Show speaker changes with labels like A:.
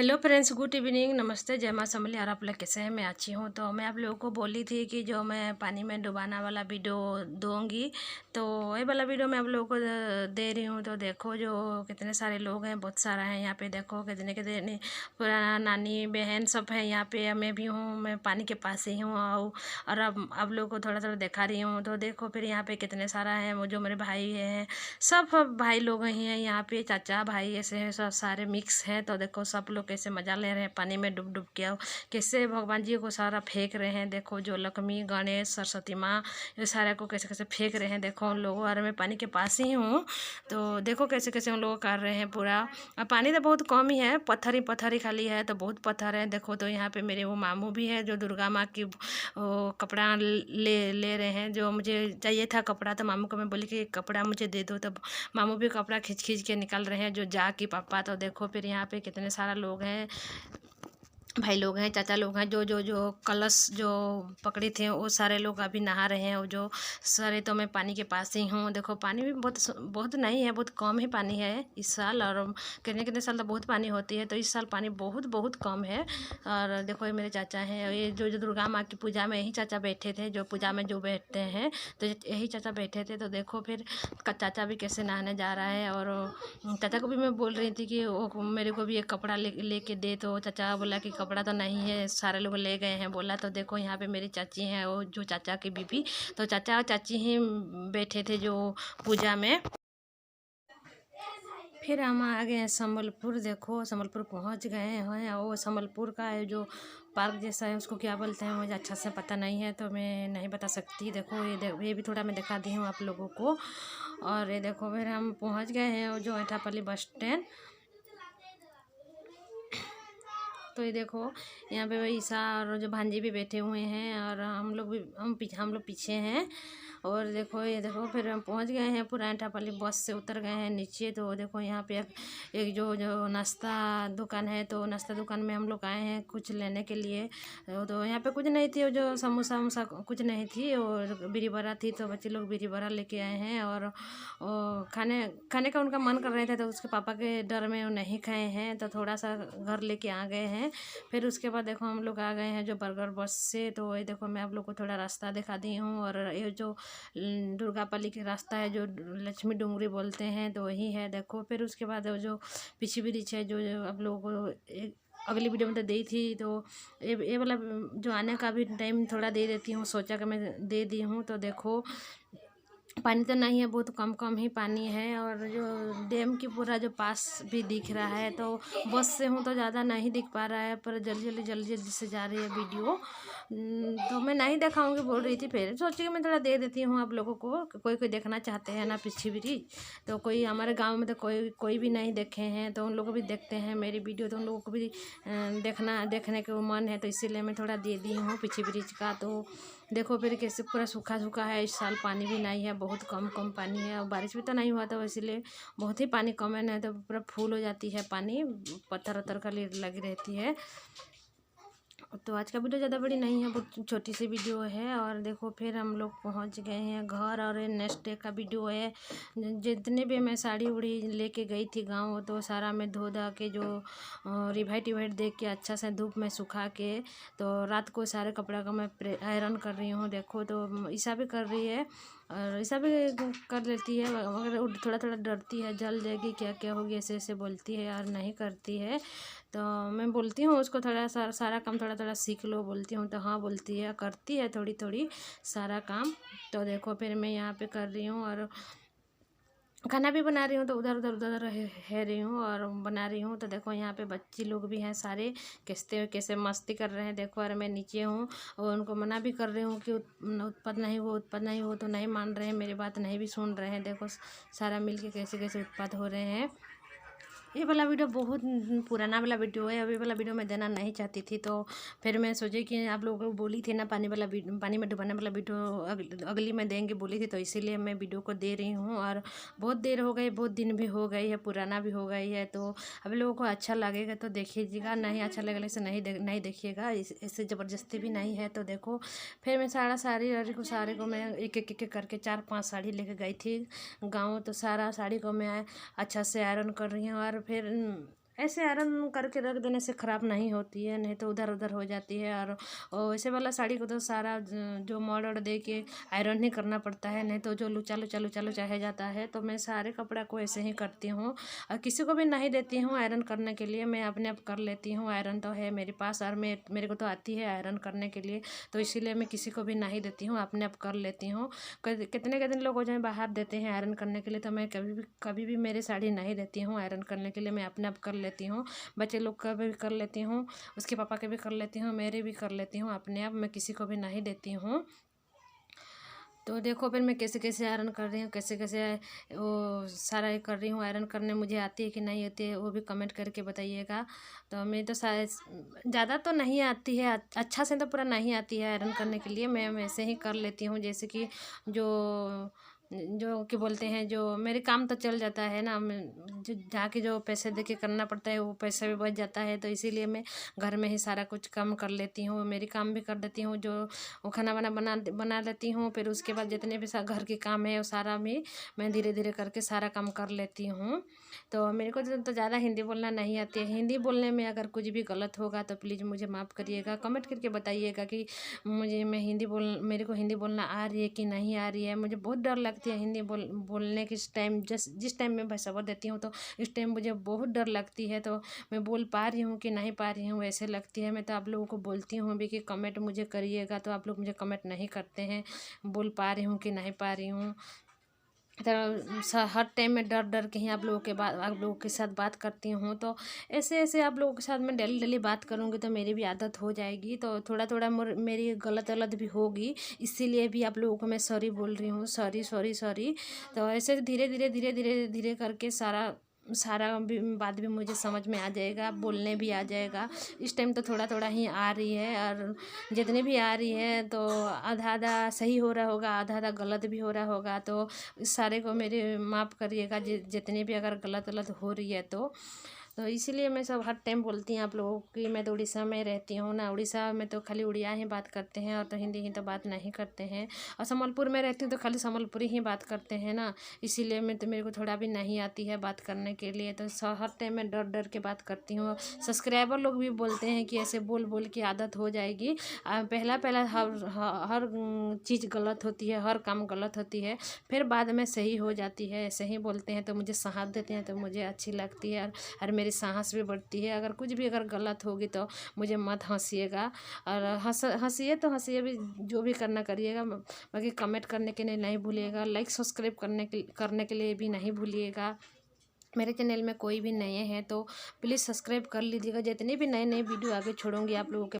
A: Hello friends, good evening, नमस्ते, जय माँ समली। और आप लोग कैसे हैं? मैं अच्छी हूँ। तो मैं आप लोगों को बोली थी कि जो मैं पानी में डुबाना वाला वीडियो दूंगी, तो ये वाला वीडियो मैं आप लोगों को दे रही हूँ। तो देखो जो कितने सारे लोग हैं, बहुत सारा है यहाँ पे। देखो कितने कितने पुराना नानी बहन सब है यहाँ पे। मैं भी हूँ, मैं पानी के पास ही हूँ। और अब आप लोगों को थोड़ा थोड़ा दिखा रही हूँ। तो देखो फिर यहाँ पे कितने सारा है, वो जो मेरे भाई हैं, सब भाई लोग ही हैं यहाँ पे, चाचा भाई ऐसे हैं, सब सारे मिक्स हैं। तो देखो सब लोग कैसे मज़ा ले रहे हैं पानी में डूब डूब के, कैसे भगवान जी को सारा फेंक रहे हैं। देखो जो लक्ष्मी गणेश सरस्वती माँ, ये सारे को कैसे कैसे फेंक रहे हैं। देखो उन लोगों, और मैं पानी के पास ही हूँ। तो देखो कैसे कैसे उन लोग कर रहे हैं पूरा। और पानी तो बहुत कम ही है, पत्थर ही पत्थर ही खाली है, तो बहुत पत्थर है। देखो तो यहाँ पे मेरे वो मामू भी है, जो दुर्गा माँ की वो कपड़ा ले ले रहे हैं। जो मुझे चाहिए था कपड़ा, तो मामू को मैं बोली कि कपड़ा मुझे दे दो। तब मामू भी कपड़ा खींच खींच के निकल रहे हैं, जो जा की पापा। तो देखो फिर यहाँ पे कितने सारा लोग हैं, भाई लोग हैं, चाचा लोग हैं, जो जो जो कलश जो पकड़े थे वो सारे लोग अभी नहा रहे हैं। वो जो सारे, तो मैं पानी के पास ही हूँ। देखो पानी भी बहुत बहुत नहीं है, बहुत कम ही पानी है इस साल। और कितने कितने साल तो बहुत पानी होती है, तो इस साल पानी बहुत बहुत कम है। और देखो ये मेरे चाचा हैं, और ये जो जो दुर्गा माँ की पूजा में यही चाचा बैठे थे, जो पूजा में जो बैठते हैं, तो यही चाचा बैठे थे। तो देखो फिर चाचा भी कैसे नहाने जा रहा है। और चाचा को भी मैं बोल रही थी कि वो मेरे को भी एक कपड़ा लेके दे। तो चाचा बोला कि कपड़ा तो नहीं है, सारे लोग ले गए हैं बोला। तो देखो यहाँ पे मेरी चाची हैं, वो जो चाचा की बीबी, तो चाचा और चाची ही बैठे थे जो पूजा में। फिर हम आ गए हैं संबलपुर। देखो संबलपुर पहुंच गए हैं। वो संबलपुर का है जो पार्क जैसा है, उसको क्या बोलते हैं मुझे अच्छा से पता नहीं है, तो मैं नहीं बता सकती। देखो ये भी थोड़ा मैं दिखा दी हूँ आप लोगों को। और ये देखो फिर हम पहुंच गए हैं वो जो एटापल्ली बस स्टैंड। तो ये देखो यहाँ पे ईसा और जो भांजी भी बैठे हुए हैं, और हम लोग भी हम लोग पीछे हैं। और देखो ये देखो फिर हम पहुँच गए हैं, पुराना टापली बस से उतर गए हैं नीचे। तो देखो यहाँ पे एक जो जो नाश्ता दुकान है, तो नाश्ता दुकान में हम लोग आए हैं कुछ लेने के लिए। तो यहाँ पे कुछ नहीं थी, वो जो समोसा वमोसा कुछ नहीं थी, और बीरी बरा थी, तो बच्चे लोग बीरी बरा लेके आए हैं। और खाने खाने का उनका मन कर रहे थे, तो उसके पापा के डर में वो नहीं खाए हैं, तो थोड़ा सा घर लेके आ गए हैं। फिर उसके बाद देखो हम लोग आ गए हैं जो बरगढ़ बस से। तो ये देखो मैं आप लोग को थोड़ा रास्ता दिखा दी हूँ। और ये जो दुर्गापल्ली के रास्ता है, जो लक्ष्मी डूंगरी बोलते हैं, तो वही है। देखो फिर उसके बाद वो जो पीछे ब्रिज है, जो आप लोगों को अगली वीडियो में तो दी थी। तो ये वाला जो आने का भी टाइम थोड़ा दे देती हूँ, सोचा कि मैं दे दी हूँ। तो देखो पानी तो नहीं है, बहुत कम कम ही पानी है। और जो डैम की पूरा जो पास भी दिख रहा है, तो बस से हूँ तो ज़्यादा नहीं दिख पा रहा है, पर जल्दी जल्दी से जा रही है वीडियो। तो मैं नहीं दिखाऊंगी बोल रही थी, फिर सोची कि मैं थोड़ा दे देती हूँ आप लोगों को। कोई कोई देखना चाहते हैं ना पीछे ब्रिज, तो कोई हमारे गांव में तो कोई भी नहीं देखे हैं, तो उन लोगों को भी देखते हैं मेरी वीडियो, तो उन लोगों को भी देखने के मन है, तो इसीलिए मैं थोड़ा दे दी हूँ पीछे ब्रिज का। तो देखो फिर कैसे पूरा सूखा सूखा है, इस साल पानी भी नहीं है, बहुत कम कम पानी है। और बारिश भी तो नहीं हुआ था, इसीलिए बहुत ही पानी कम है, नहीं तो पूरा फूल हो जाती है पानी, पत्थर वत्थर का लगी रहती है। तो आज का वीडियो ज़्यादा बड़ी नहीं है, बहुत छोटी सी वीडियो है। और देखो फिर हम लोग पहुंच गए हैं घर, और नेक्स्ट डे का वीडियो है। जितने भी मैं साड़ी उड़ी लेके गई थी गांव, तो सारा मैं धो धा के जो रिवाइट टिवाइट दे के अच्छा से धूप में सुखा के, तो रात को सारे कपड़ा का मैं आयरन कर रही हूँ। देखो तो ईसा भी कर रही है, और ईसा भी कर लेती है, मगर वो थोड़ा थोड़ा डरती है, जल जाएगी क्या क्या होगी ऐसे ऐसे बोलती है, और नहीं करती है। तो मैं बोलती हूँ उसको थोड़ा सारा काम थोड़ा थोड़ा सीख लो बोलती हूँ, तो हाँ बोलती है, करती है थोड़ी थोड़ी सारा काम। तो देखो फिर मैं यहाँ पे कर रही हूँ, और खाना भी बना रही हूँ, तो उधर उधर उधर है रही हूँ और बना रही हूँ। तो देखो यहाँ पे बच्चे लोग भी हैं सारे, कैसे मस्ती कर रहे हैं। देखो और मैं नीचे हूँ, और उनको मना भी कर रही हूँ कि उत्पात नहीं हो, तो नहीं मान रहे हैं, मेरी बात नहीं भी सुन रहे हैं। देखो सारा मिल के कैसे कैसे उत्पात हो रहे हैं। ये वाला वीडियो बहुत पुराना वाला वीडियो है, अभी वाला वीडियो मैं देना नहीं चाहती थी। तो फिर मैं सोची कि आप लोगों को बोली थी ना पानी में डुबाने वाला वीडियो अगली में देंगे बोली थी, तो इसीलिए मैं वीडियो को दे रही हूँ। और बहुत देर हो गई, बहुत दिन भी हो गई है, पुराना भी हो गई है। तो आप लोगों को अच्छा लगेगा तो देखिएगा, नहीं अच्छा लगेगा इसे नहीं देखिएगा, इससे ज़बरदस्ती भी नहीं है। तो देखो फिर मैं सारे को मैं एक करके 4-5 साड़ी लेके गई थी गाँव। तो सारा साड़ी को मैं अच्छा से आयरन कर रही हूँ। और फिर ऐसे आयरन करके रख देने से ख़राब नहीं होती है, नहीं तो उधर उधर हो जाती है। और वैसे वाला साड़ी को तो सारा जो मॉड दे के आयरन ही करना पड़ता है, नहीं तो जो लुचा लुचा लुचा लुचा रह जाता है। तो मैं सारे कपड़ा को ऐसे ही करती हूँ और किसी को भी नहीं देती हूँ आयरन करने के लिए, मैं अपने आप कर लेती हूँ। आयरन तो है मेरे पास और मेरे को तो आती है आयरन करने के लिए, तो इसीलिए मैं किसी को भी नहीं देती हूँ, अपने आप कर लेती हूँ। कितने कितने लोग हो जाए बाहर देते हैं आयरन करने के लिए, तो मैं कभी भी मेरी साड़ी नहीं देती हूँ आयरन करने के लिए, मैं अपने आप कर लेती हूँ। बच्चे लोग का भी कर लेती हूँ, उसके पापा के भी कर लेती हूँ, मेरे भी कर लेती हूँ अपने आप, मैं किसी को भी नहीं देती हूँ। तो देखो फिर मैं कैसे कैसे आयरन कर रही हूँ, कैसे कैसे वो सारा ये कर रही हूँ। आयरन करने मुझे आती है कि नहीं आती है वो भी कमेंट करके बताइएगा। तो मैं तो शायद ज़्यादा तो नहीं आती है, अच्छा से तो पूरा नहीं आती है आयरन करने के लिए, मैं वैसे ही कर लेती हूँ। जैसे कि जो जो कि बोलते हैं, जो मेरे काम तो चल जाता है ना, जो जाके जो पैसे दे के करना पड़ता है वो पैसा भी बच जाता है, तो इसीलिए मैं घर में ही सारा कुछ काम कर लेती हूँ। मेरी काम भी कर देती हूँ, जो वो खाना वाना बना लेती हूँ। फिर उसके बाद जितने भी घर के काम है वो सारा भी मैं धीरे धीरे करके सारा काम कर लेती हूँ। तो मेरे को तो ज़्यादा हिंदी बोलना नहीं आती है। हिंदी बोलने में अगर कुछ भी गलत होगा तो प्लीज़ मुझे माफ़ करिएगा, कमेंट करके बताइएगा कि मेरे को हिंदी बोलना आ रही है कि नहीं आ रही है। मुझे बहुत डर लगती है हिंदी बोलने के टाइम, जिस टाइम मैं शब्द देती हूँ तो इस टाइम मुझे बहुत डर लगती है। तो मैं बोल पा रही हूँ कि नहीं पा रही हूँ ऐसे लगती है। मैं तो आप लोगों को बोलती हूँ भी कि कमेंट मुझे करिएगा, तो आप लोग मुझे कमेंट नहीं करते हैं, बोल पा रही हूँ कि नहीं पा रही हूँ। तो हर टाइम में डर डर के ही आप लोगों के साथ बात करती हूँ। तो ऐसे ऐसे आप लोगों के साथ मैं डेली डेली बात करूँगी तो मेरी भी आदत हो जाएगी। तो थोड़ा थोड़ा मेरी गलत भी होगी, इसीलिए भी आप लोगों को मैं सॉरी बोल रही हूँ, सॉरी सॉरी सॉरी। तो ऐसे धीरे धीरे धीरे धीरे धीरे करके सारा सारा भी बात भी मुझे समझ में आ जाएगा, बोलने भी आ जाएगा। इस टाइम तो थोड़ा थोड़ा ही आ रही है, और जितनी भी आ रही है तो आधा आधा सही हो रहा होगा, आधा आधा गलत भी हो रहा होगा। तो इस सारे को मेरे माफ़ करिएगा, जितनी भी अगर गलत गलत हो रही है तो इसीलिए मैं सब हर टाइम बोलती हूँ आप लोगों की। मैं तो उड़ीसा में रहती हूँ ना, उड़ीसा में तो खाली उड़िया ही बात करते हैं, और तो हिंदी ही तो बात नहीं करते हैं। और संबलपुर में रहती हूँ तो खाली संबलपुरी ही बात करते हैं ना, इसीलिए मेरे को थोड़ा भी नहीं आती है बात करने के लिए। तो हर टाइम मैं डर डर के बात करती हूँ। सब्सक्राइबर लोग भी बोलते हैं कि ऐसे बोल बोल के आदत हो जाएगी। पहला पहला हर चीज़ गलत होती है, हर काम गलत होती है, फिर बाद में सही हो जाती है, ऐसे ही बोलते हैं। तो मुझे साहस देते हैं तो मुझे अच्छी लगती है, और मेरी साहस भी बढ़ती है। अगर कुछ भी अगर गलत होगी तो मुझे मत हंसीएगा, और हंसिए तो हंसिए भी, जो भी करना करिएगा। बाकी कमेंट करने के लिए नहीं भूलिएगा, लाइक सब्सक्राइब करने के लिए भी नहीं भूलिएगा। मेरे चैनल में कोई भी नए हैं तो प्लीज़ सब्सक्राइब कर लीजिएगा। जितने भी नए नए वीडियो आगे छोड़ूंगी आप लोगों के